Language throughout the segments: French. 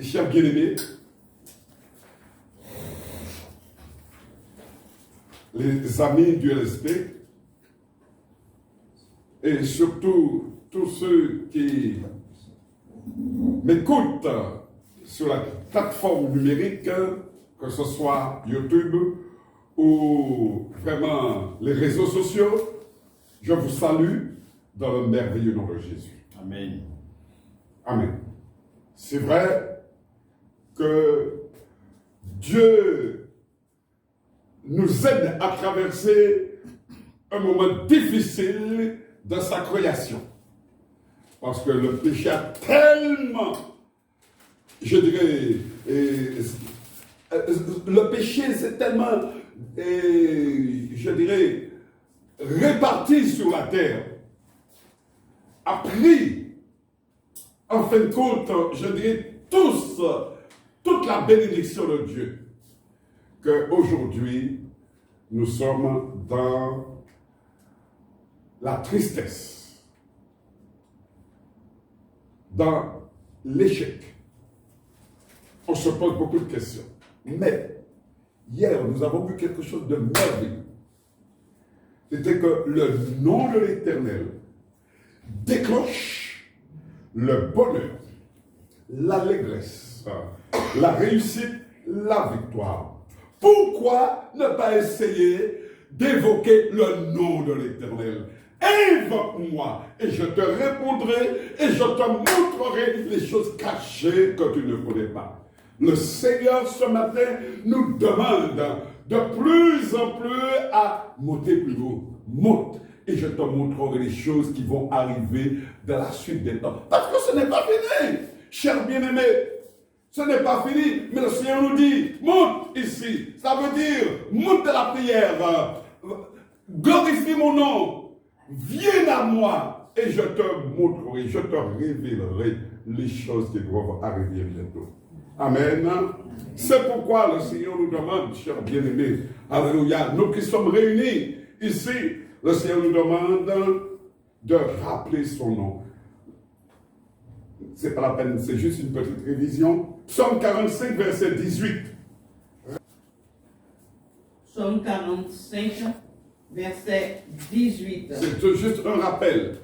Chers bien-aimés, les amis du LSP, et surtout tous ceux qui m'écoutent sur la plateforme numérique, que ce soit YouTube ou vraiment les réseaux sociaux, je vous salue dans le merveilleux nom de Jésus. Amen. Amen. C'est vrai que Dieu nous aide à traverser un moment difficile de sa création. Parce que le péché a tellement, je dirais, le péché c'est tellement, je dirais, réparti sur la terre, a pris, en fin de compte, je dirais, toute la bénédiction de Dieu, qu'aujourd'hui, nous sommes dans la tristesse, dans l'échec. On se pose beaucoup de questions. Mais, hier, nous avons vu quelque chose de merveilleux. C'était que le nom de l'Éternel déclenche le bonheur, l'allégresse, la réussite, la victoire. Pourquoi ne pas essayer d'évoquer le nom de l'Éternel? Invoque-moi et je te répondrai et je te montrerai les choses cachées que tu ne connais pas. Le Seigneur ce matin nous demande de plus en plus à monter plus haut. Monte et je te montrerai les choses qui vont arriver dans la suite des temps. Parce que ce n'est pas fini, chers bien-aimés. Ce n'est pas fini, mais le Seigneur nous dit, monte ici. Ça veut dire, monte de la prière, glorifie mon nom, viens à moi et je te montrerai, je te révélerai les choses qui doivent arriver bientôt. Amen. C'est pourquoi le Seigneur nous demande, chers bien-aimés, alléluia, nous qui sommes réunis ici, le Seigneur nous demande de rappeler son nom. C'est pas la peine, c'est juste une petite révision. Psaume 45, verset 18. Psaume 45, verset 18. C'est juste un rappel.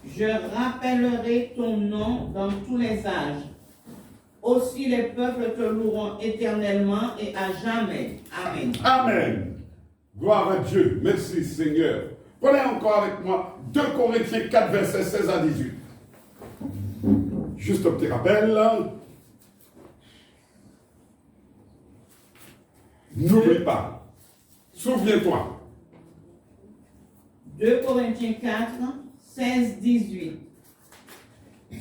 Je rappellerai ton nom dans tous les âges. Aussi les peuples te loueront éternellement et à jamais. Amen. Amen. Gloire à Dieu. Merci Seigneur. Prenez encore avec moi 2 Corinthiens 4, verset 16 à 18. Juste un petit rappel. N'oublie pas. Souviens-toi. 2 Corinthiens 4, 16, 18.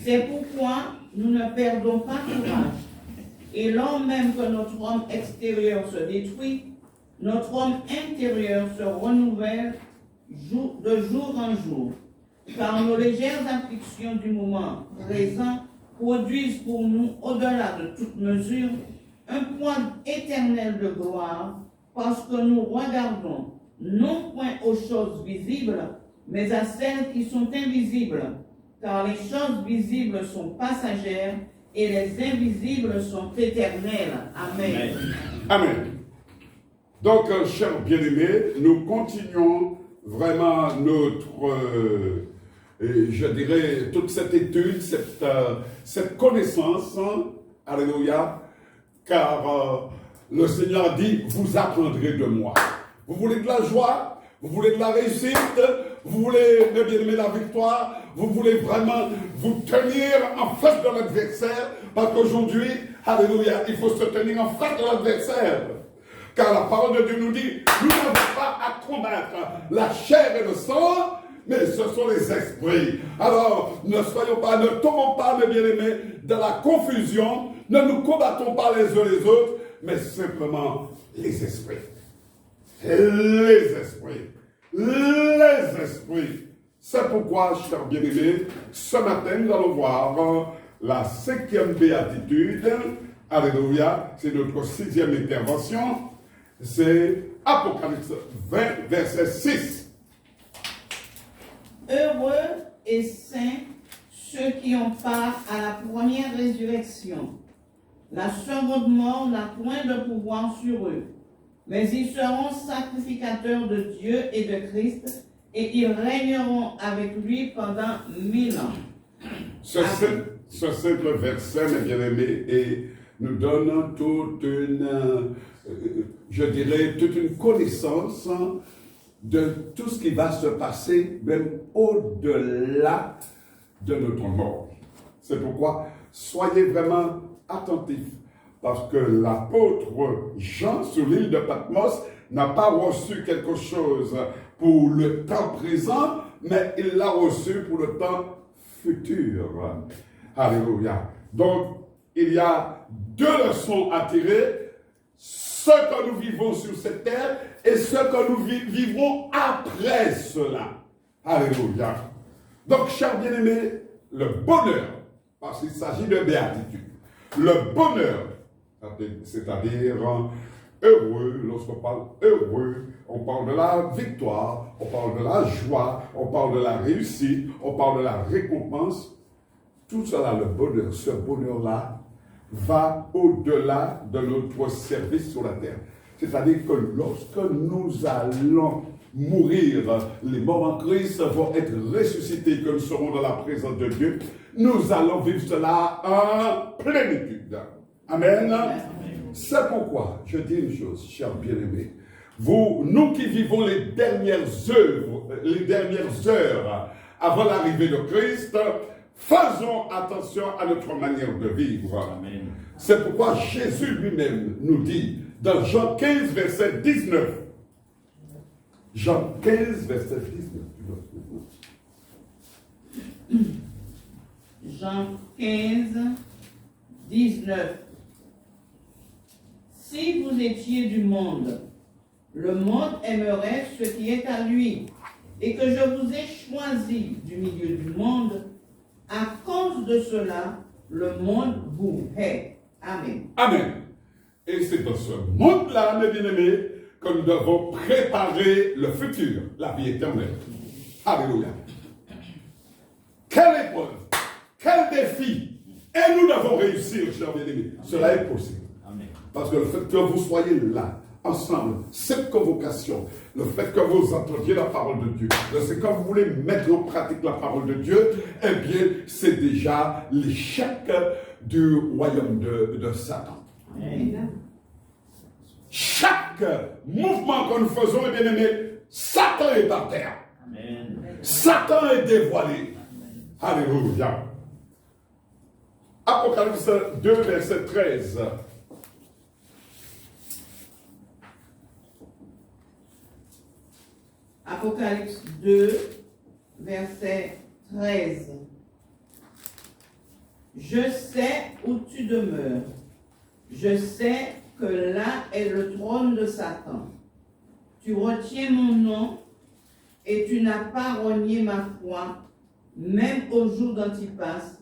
C'est pourquoi nous ne perdons pas courage. Et lors même que notre homme extérieur se détruit, notre homme intérieur se renouvelle de jour en jour. Car nos légères afflictions du moment présent produisent pour nous, au-delà de toute mesure, un poids éternel de gloire, parce que nous regardons non point aux choses visibles, mais à celles qui sont invisibles. Car les choses visibles sont passagères et les invisibles sont éternelles. Amen. Amen. Donc, chers bien-aimés, nous continuons vraiment notre, je dirais, toute cette étude, cette connaissance, alléluia, car le Seigneur dit, vous apprendrez de moi. Vous voulez de la joie, vous voulez de la réussite, vous voulez, mes bien-aimés, la victoire, vous voulez vraiment vous tenir en face de l'adversaire, parce qu'aujourd'hui, alléluia, il faut se tenir en face de l'adversaire. Car la parole de Dieu nous dit, nous n'avons pas à combattre la chair et le sang, mais ce sont les esprits. Alors, ne tombons pas, mes bien-aimés, dans la confusion, ne nous combattons pas les uns les autres, mais simplement les esprits. Les esprits. Les esprits. C'est pourquoi, chers bien-aimés, ce matin, nous allons voir la 5e béatitude. Alléluia, c'est notre 6e intervention. C'est Apocalypse 20, verset 6. Heureux et saints ceux qui ont part à la première résurrection. La seconde mort n'a point de pouvoir sur eux, mais ils seront sacrificateurs de Dieu et de Christ, et ils régneront avec lui pendant 1000 ans. Ce simple verset, mes bien-aimés, et nous donne toute une, je dirais, toute une connaissance de tout ce qui va se passer, même au-delà de notre mort. C'est pourquoi soyez vraiment attentifs, parce que l'apôtre Jean, sur l'île de Patmos, n'a pas reçu quelque chose pour le temps présent, mais il l'a reçu pour le temps futur. Alléluia. Donc, il y a deux leçons à tirer, ce que nous vivons sur cette terre et ce que nous vivrons après cela. Alléluia. Donc, chers bien-aimés, le bonheur, parce qu'il s'agit de béatitude, le bonheur, c'est-à-dire heureux, lorsqu'on parle heureux, on parle de la victoire, on parle de la joie, on parle de la réussite, on parle de la récompense. Tout cela, le bonheur, ce bonheur-là, va au-delà de notre service sur la terre. C'est-à-dire que lorsque nous allons mourir, les morts en Christ vont être ressuscités, que nous serons dans la présence de Dieu, nous allons vivre cela en plénitude. Amen. C'est pourquoi je dis une chose, chers bien-aimés, nous qui vivons les dernières heures avant l'arrivée de Christ, faisons attention à notre manière de vivre. Amen. C'est pourquoi Jésus lui-même nous dit dans Jean 15, verset 19. Jean 15, verset 19. Jean 15, 19. Si vous étiez du monde, le monde aimerait ce qui est à lui, et que je vous ai choisi du milieu du monde, à cause de cela, le monde vous hait. Amen. Amen. Et c'est dans ce monde-là, mes bien-aimés, que nous devons préparer le futur, la vie éternelle. Alléluia. Quelle épreuve, quel défi, et nous devons réussir, chers bien-aimés. Cela est possible. Amen. Parce que le fait que vous soyez là, ensemble, cette convocation, le fait que vous entendiez la parole de Dieu, le fait que vous voulez mettre en pratique la parole de Dieu, eh bien, c'est déjà l'échec du royaume de Satan. Amen. Chaque mouvement que nous faisons, eh bien aimé, Satan est par terre. Amen. Satan est dévoilé. Amen. Alléluia. Apocalypse 2, verset 13. Apocalypse 2, verset 13. Je sais où tu demeures. Je sais que là est le trône de Satan. Tu retiens mon nom et tu n'as pas renié ma foi, même au jour d'Antipas,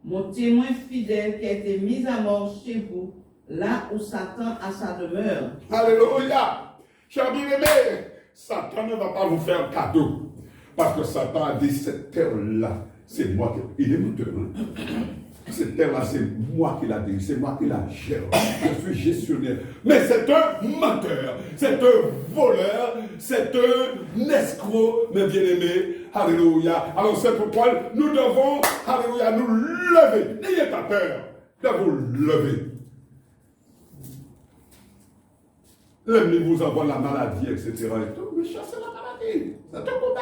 mon témoin fidèle qui a été mis à mort chez vous, là où Satan a sa demeure. Alléluia. Chers bien-aimés, Satan ne va pas vous faire cadeau. Parce que Satan a dit, cette terre-là, c'est moi qui... Il est menteur. Hein? Cette terre-là, c'est moi qui l'a dit, c'est moi qui la gère. Je suis gestionnaire. Mais c'est un menteur, c'est un voleur, c'est un escroc, mes bien-aimés. Alléluia. Alors c'est pourquoi nous devons, alléluia, nous lever. N'ayez pas peur de vous lever. L'ennemi vous envoie la maladie, etc. Et tout. Mais chassez la maladie. C'est un combat.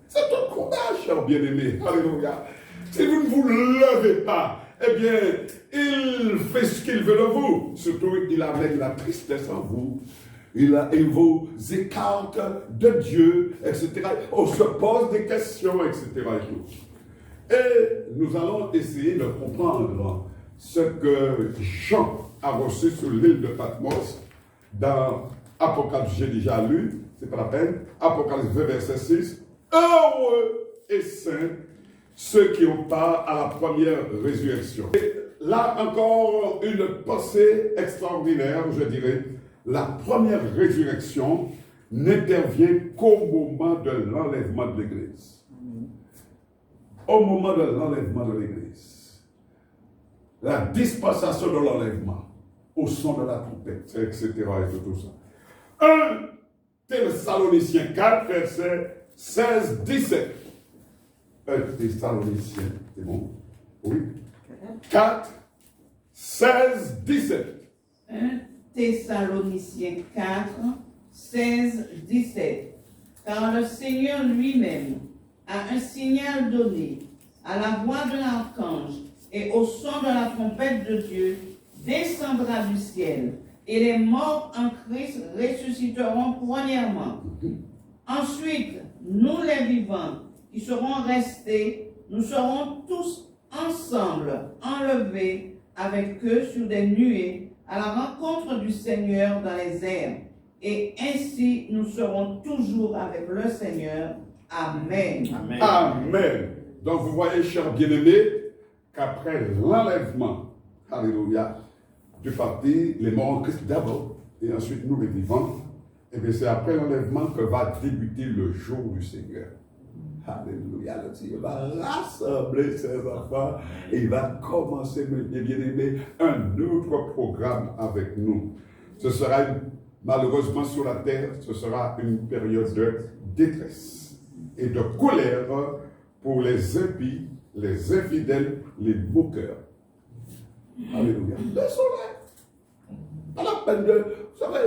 C'est un combat, cher bien-aimé. Alléluia. Si vous ne vous levez pas, eh bien, il fait ce qu'il veut de vous. Surtout, il amène la tristesse en vous. Il vous écarte de Dieu, etc. On se pose des questions, etc. Et nous allons essayer de comprendre ce que Jean a reçu sur l'île de Patmos dans Apocalypse, j'ai déjà lu, c'est pas la peine, Apocalypse 20, verset 6. Heureux et saints ceux qui ont part à la première résurrection. Et là encore, une pensée extraordinaire, je dirais. La première résurrection n'intervient qu'au moment de l'enlèvement de l'Église. au moment de l'enlèvement de l'Église, la dispensation de l'enlèvement, au son de la trompette, etc. et tout ça. 1 Thessaloniciens 4, verset 16-17. 1 Thessaloniciens, c'est bon? Oui. 4, 16, 17. 1 Thessaloniciens 4, 16, 17. Car le Seigneur lui-même a un signal donné à la voix de l'archange et au son de la trompette de Dieu, descendra du ciel, et les morts en Christ ressusciteront premièrement. Ensuite, nous les vivants qui serons restés, nous serons tous ensemble enlevés avec eux sur des nuées à la rencontre du Seigneur dans les airs. Et ainsi, nous serons toujours avec le Seigneur. Amen. Amen. Amen. Donc vous voyez, chers bien-aimés, qu'après l'enlèvement, alléluia, du parti, les morts en Christ d'abord, et ensuite nous les vivants, et bien c'est après l'enlèvement que va débuter le jour du Seigneur. Alléluia, le Seigneur va rassembler ses enfants et il va commencer, mes bien-aimés, un autre programme avec nous. Ce sera malheureusement sur la terre, ce sera une période de détresse et de colère pour les impies, les infidèles, les moqueurs. Alléluia. Laissons-les. Pas la peine de. Vous savez,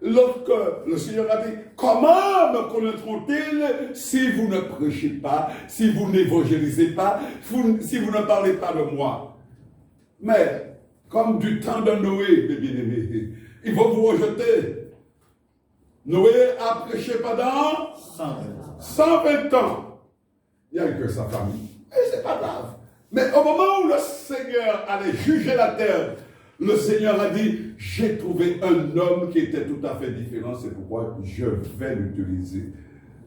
lorsque le Seigneur a dit, comment me connaîtront-ils si vous ne prêchez pas, si vous n'évangélisez pas, si vous ne parlez pas de moi? Mais, comme du temps de Noé, mes bien-aimés, ils vont vous rejeter. Noé a prêché pendant 120 ans. Il n'y a eu que sa famille. Et c'est pas grave. Mais au moment où le Seigneur allait juger la terre, le Seigneur a dit, j'ai trouvé un homme qui était tout à fait différent, c'est pourquoi je vais l'utiliser.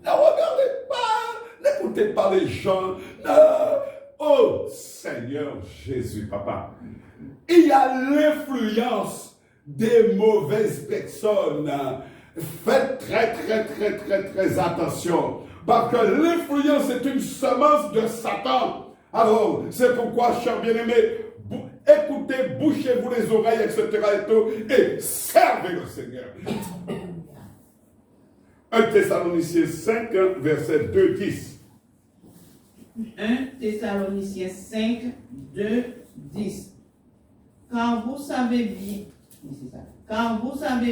Ne regardez pas, n'écoutez pas les gens. Oh Seigneur Jésus, papa, il y a l'influence des mauvaises personnes. Faites très attention, parce que l'influence est une semence de Satan. Alors, c'est pourquoi, chers bien-aimés, écoutez, bouchez-vous les oreilles, etc. et servez le Seigneur. 1 Thessaloniciens 5, verset 2, 10. 1 Thessaloniciens 5, 2, 10. Car vous savez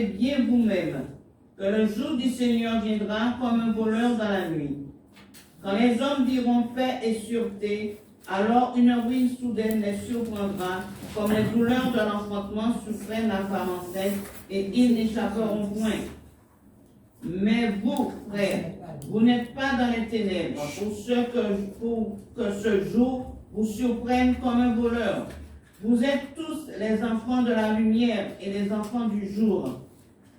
bien vous-même que le jour du Seigneur viendra comme un voleur dans la nuit. Quand les hommes diront paix et sûreté, alors une ruine soudaine les surprendra, comme les douleurs de l'enfantement surprennent la femme enceinte, et ils n'échapperont point. Mais vous, frères, vous n'êtes pas dans les ténèbres, pour que ce jour vous surprenne comme un voleur. Vous êtes tous les enfants de la lumière et les enfants du jour.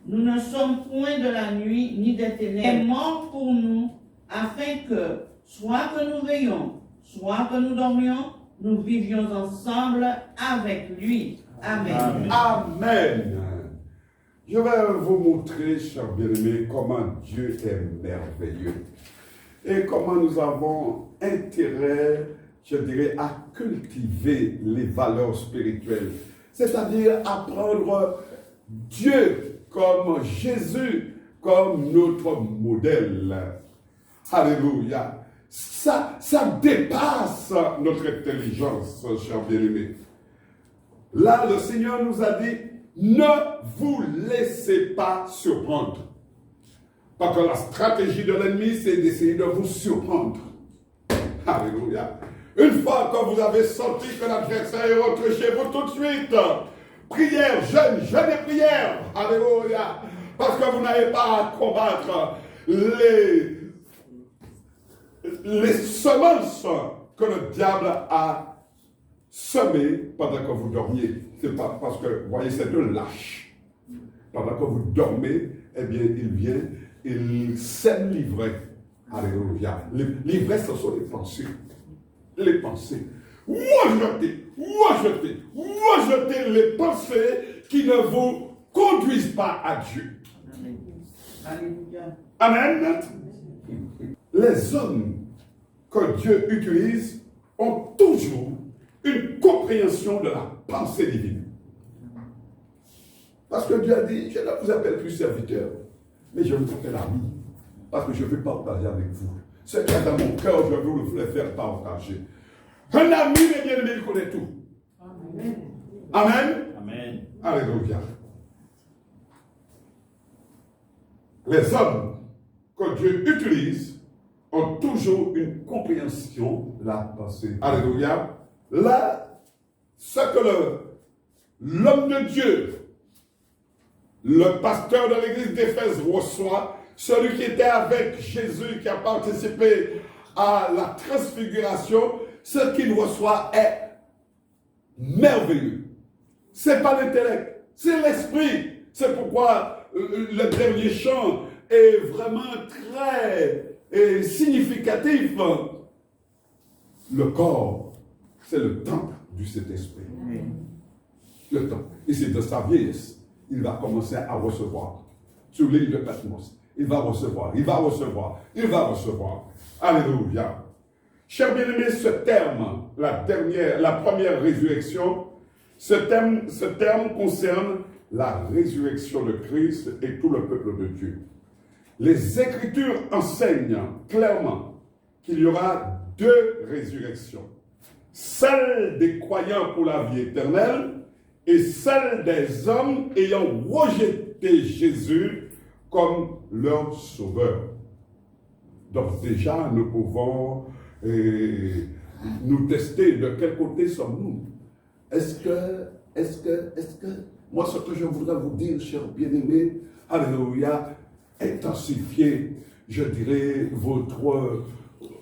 Nous ne sommes point de la nuit ni des ténèbres. Il est mort pour nous, afin que, soit que nous veillons, soit que nous dormions, nous vivions ensemble avec lui. Amen. Amen. Je vais vous montrer, chers bien-aimés, comment Dieu est merveilleux et comment nous avons intérêt, je dirais, à cultiver les valeurs spirituelles, c'est-à-dire à prendre Dieu comme Jésus, comme notre modèle. Alléluia. Ça dépasse notre intelligence, chers bien-aimés. Là, le Seigneur nous a dit, ne vous laissez pas surprendre. Parce que la stratégie de l'ennemi, c'est d'essayer de vous surprendre. Alléluia. Une fois que vous avez senti que l'adversaire est rentré chez vous, tout de suite, prière, jeûne et prière. Alléluia. Parce que vous n'avez pas à combattre les semences que le diable a semées pendant que vous dormiez. C'est pas parce que, vous voyez, c'est de lâche. Pendant que vous dormez, eh bien, il vient, il sème l'ivraie. Alléluia. L'ivraie, ce sont les pensées. Les pensées. Rejetez les pensées qui ne vous conduisent pas à Dieu. Amen. Les hommes que Dieu utilise ont toujours une compréhension de la pensée divine. Parce que Dieu a dit, je ne vous appelle plus serviteur, mais je vous appelle ami. Parce que je veux partager avec vous. Ce qu'il y a dans mon cœur, je veux vous le faire partager. Un ami, mes bien-aimés, il connaît tout. Amen. Amen. Amen. Alléluia. Les hommes que Dieu utilise ont toujours une compréhension de la pensée. Alléluia. Là, ce que l'homme de Dieu, le pasteur de l'église d'Éphèse reçoit, celui qui était avec Jésus, qui a participé à la transfiguration, ce qu'il reçoit est merveilleux. Ce n'est pas l'intellect, c'est l'esprit. C'est pourquoi le dernier chant est vraiment très significatif. Le corps, c'est le temple du Saint-Esprit. Le temple. Et c'est de sa vieillesse, il va commencer à recevoir. Sur l'île de Patmos, il va recevoir, il va recevoir, il va recevoir. Alléluia. Chers bien-aimés, ce terme, la première résurrection, ce terme concerne la résurrection de Christ et tout le peuple de Dieu. Les Écritures enseignent clairement qu'il y aura deux résurrections. Celle des croyants pour la vie éternelle et celle des hommes ayant rejeté Jésus comme leur sauveur. Donc déjà, nous pouvons nous tester de quel côté sommes-nous. Est-ce que, moi ce que je voudrais vous dire, chers bien-aimés, alléluia, intensifiez, je dirais,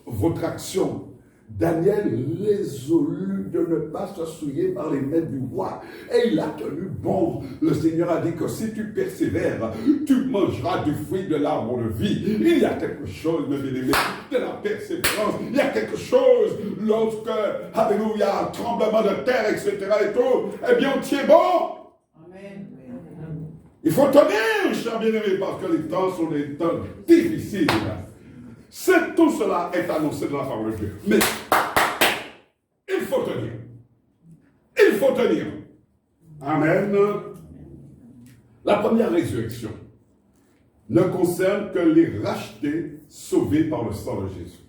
votre action. Daniel résolut de ne pas se souiller par les mains du roi. Et il a tenu bon. Le Seigneur a dit que si tu persévères, tu mangeras du fruit de l'arbre de vie. Il y a quelque chose, mes bien-aimés, de la persévérance. Il y a quelque chose lorsque, alléluia, tremblement de terre, etc. et tout, eh bien, on tient bon. Amen. Il faut tenir, chers bien-aimés, parce que les temps sont des temps difficiles. Tout cela est annoncé dans la parole de Dieu. Mais il faut tenir. Il faut tenir. Amen. La première résurrection ne concerne que les rachetés sauvés par le sang de Jésus.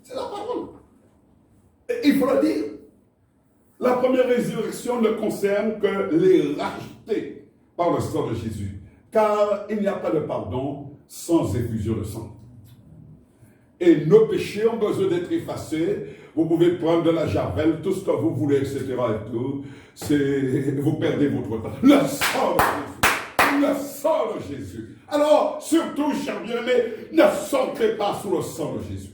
C'est la parole. Et il faut le dire. La première résurrection ne concerne que les rachetés par le sang de Jésus. Car il n'y a pas de pardon sans effusion de sang. Et nos péchés ont besoin d'être effacés. Vous pouvez prendre de la javel, tout ce que vous voulez, etc. et tout. Vous perdez votre temps. Le sang de Jésus. Le sang de Jésus. Alors, surtout, chers bien-aimés, ne sortez pas sous le sang de Jésus.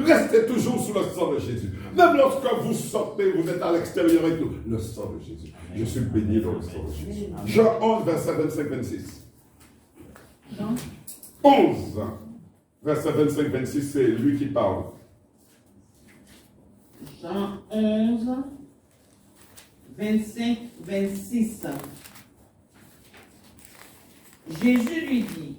Restez toujours sous le sang de Jésus. Même lorsque vous sortez, vous êtes à l'extérieur et tout. Le sang de Jésus. Je suis béni dans le sang de Jésus. Jean 11, verset 25-26. Jean 11. Verset 25-26, c'est lui qui parle. Jean 11, 25-26. Jésus lui dit,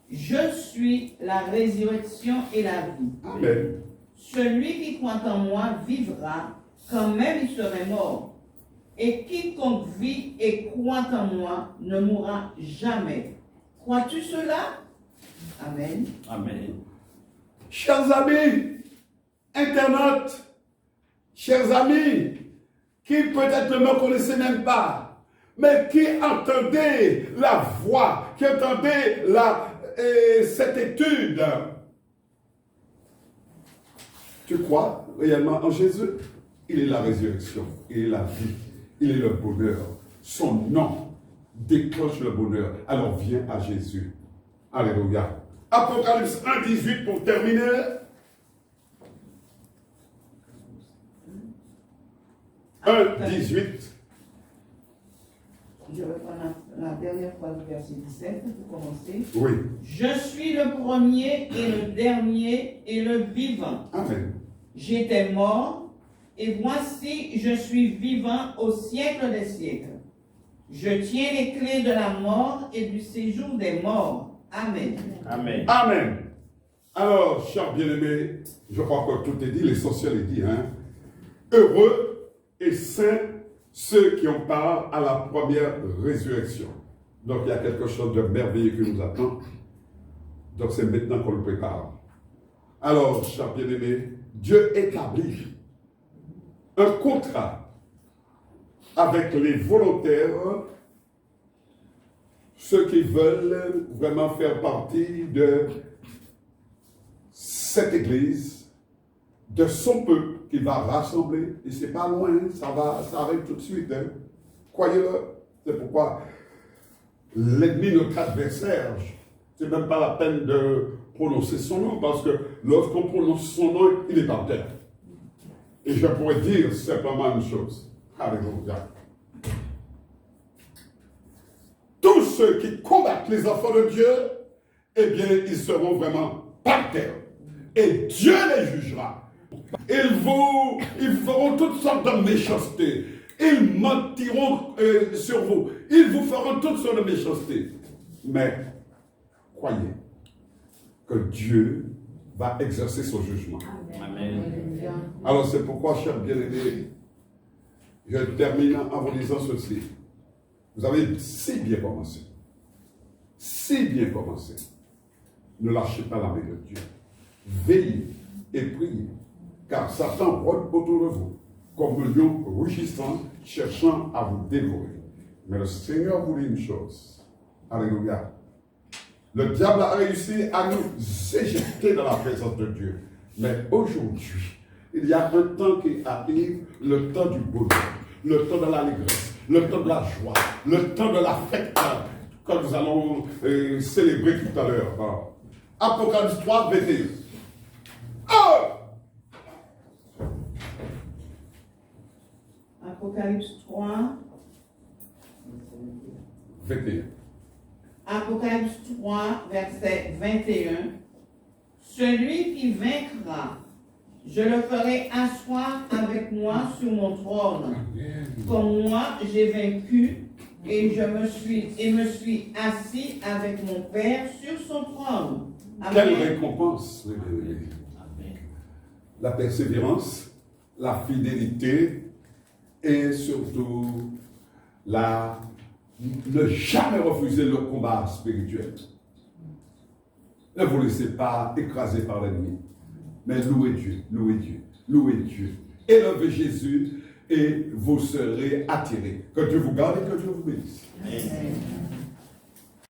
je suis la résurrection et la vie. Amen. Celui qui croit en moi vivra, quand même il serait mort. Et quiconque vit et croit en moi ne mourra jamais. Crois-tu cela? Amen. Amen. Chers amis, internautes, chers amis, qui peut-être ne me connaissaient même pas, mais qui entendaient la voix, qui entendaient cette étude. Tu crois réellement en Jésus? Il est la résurrection, il est la vie, il est le bonheur. Son nom déclenche le bonheur. Alors viens à Jésus. Alléluia. Apocalypse 1, 18 pour terminer. Un 18. Je reprends la dernière phrase du verset 17 pour commencer. Oui. Je suis le premier et le dernier et le vivant. Amen. J'étais mort et voici je suis vivant au siècle des siècles. Je tiens les clés de la mort et du séjour des morts. Amen. Amen. Amen. Alors, chers bien-aimés, je crois que tout est dit, l'essentiel est dit. Hein? Heureux et saints ceux qui ont part à la première résurrection. Donc, il y a quelque chose de merveilleux qui nous attend. Donc, c'est maintenant qu'on le prépare. Alors, chers bien-aimés, Dieu établit un contrat avec les volontaires, ceux qui veulent vraiment faire partie de cette église, de son peuple qu'il va rassembler. Et c'est pas loin, ça arrive tout de suite. Hein. Croyez-le. C'est pourquoi l'ennemi, notre adversaire, c'est même pas la peine de prononcer son nom, parce que lorsqu'on prononce son nom, il est par terre. Et je pourrais dire simplement une chose. Alléluia. Tous ceux qui combattent les enfants de Dieu, eh bien, ils seront vraiment par terre. Et Dieu les jugera. Ils feront toutes sortes de méchancetés. Ils mentiront sur vous. Ils vous feront toutes sortes de méchancetés. Mais, croyez que Dieu va exercer son jugement. Amen. Alors c'est pourquoi, chers bien-aimés, je termine en vous disant ceci. Vous avez si bien commencé. Si bien commencé. Ne lâchez pas la main de Dieu. Veillez et priez. Car Satan rôde autour de vous comme un lion rugissant, cherchant à vous dévorer. Mais le Seigneur vous dit une chose. Alléluia. Le diable a réussi à nous éjecter dans la présence de Dieu. Mais aujourd'hui, il y a un temps qui arrive, le temps du bonheur, le temps de l'allégresse, le temps de la joie, le temps de la fête, que nous allons célébrer tout à l'heure. Apocalypse 3, 21. Oh! Apocalypse 3. 21. Apocalypse 3, verset 21. Celui qui vaincra, je le ferai asseoir avec moi sur mon trône. Comme moi, j'ai vaincu et me suis assis avec mon Père sur son trône. Amen. Quelle récompense! La persévérance, la fidélité et surtout ne jamais refuser le combat spirituel. Ne vous laissez pas écraser par l'ennemi. Mais louez Dieu, louez Dieu, louez Dieu. Élevez Jésus et vous serez attirés. Que Dieu vous garde et que Dieu vous bénisse. Amen.